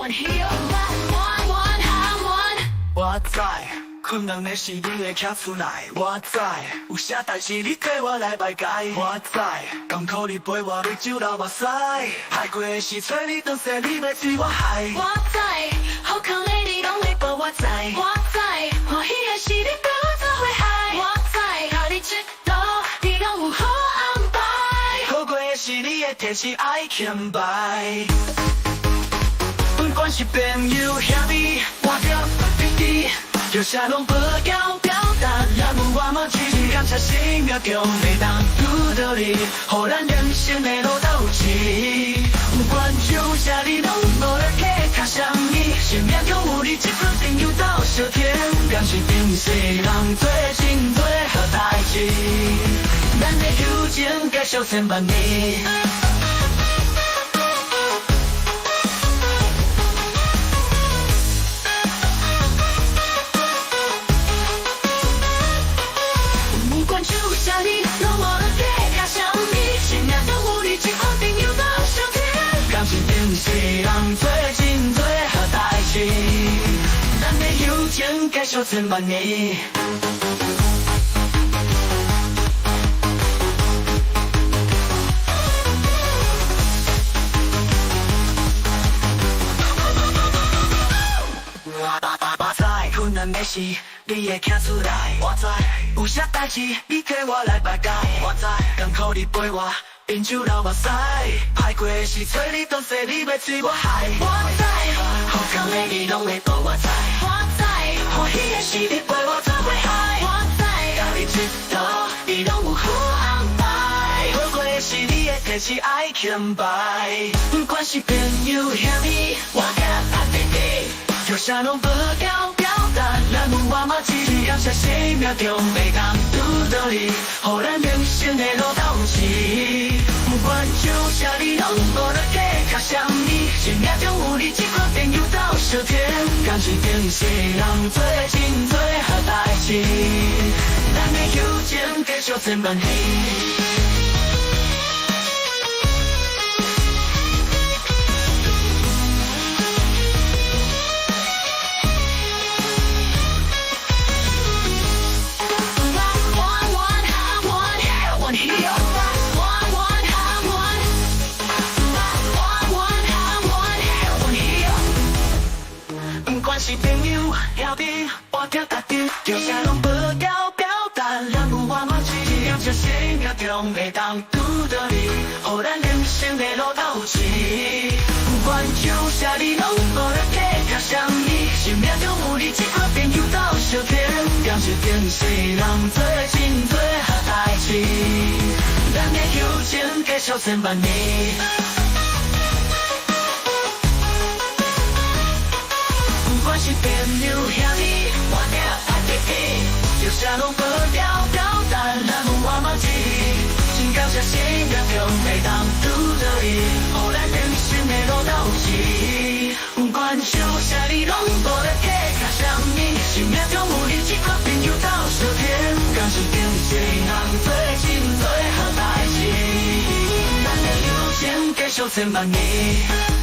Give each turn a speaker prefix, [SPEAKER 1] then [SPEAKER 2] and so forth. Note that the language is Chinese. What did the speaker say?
[SPEAKER 1] one here, one.
[SPEAKER 2] 我知困难的事你会站出来，我知有啥代志你替我来排解，我知甘苦你陪我对酒流目屎，害过的事找你当说你要追我害，
[SPEAKER 1] 我知好康的你拢会报我知，我知欢喜的事你陪我做伙嗨，我知甲你一道你拢有好安排，
[SPEAKER 2] 好过的事你会提起爱牵摆。不管是朋友兄弟，我着弟弟，就啥拢不要表达，也无我嘛只是感谢生命中每当遇到你，予咱人生的路斗志。不管就啥你拢无得计较啥物，生命中有你一个朋友斗相甜，感情平世人做真多好代志，咱的友情继续千万年。是人做真多好代志，咱的友情继续千万年。我知困难的事你会站出来，我知有啥代志你替我来排解，我知甘苦你陪我。饮酒流目屎，害过的事找你当说你要追我害，我知好康的你拢会报我知，
[SPEAKER 1] 我知
[SPEAKER 2] 欢喜的事你陪我做伙嗨，
[SPEAKER 1] 我知
[SPEAKER 2] 甲你一道你拢有好安排，好过的事你会提起爱牵摆。不管是朋友兄弟，我甲弟弟，就啥拢不要表达，咱有我嘛只是感谢生命中每当遇到你，予咱人生的路斗志。不管就啥你拢无得计较啥物，生命中有你一个朋友斗相甜，感情平世人做真多好代志，咱的友情继续千万年。是朋友兄弟，我着家己，就啥拢不要表达，咱有我嘛只是感谢生命中会当遇到你，予咱人生的路斗志。不管就啥你拢无得计较啥物，生命中有你一个朋友斗相甜，感情平世人做真多好代志，咱的友情继续千万年。不管是朋友兄弟，我着爱弟弟，就啥拢不要表达，咱有我嘛只真感谢生命中每当遇到你，予咱人生的路斗志。不管就啥你拢无得计较啥物，生命中有你一个朋友斗相甜，感情平世人做真多好代志，咱的友情继续千万年。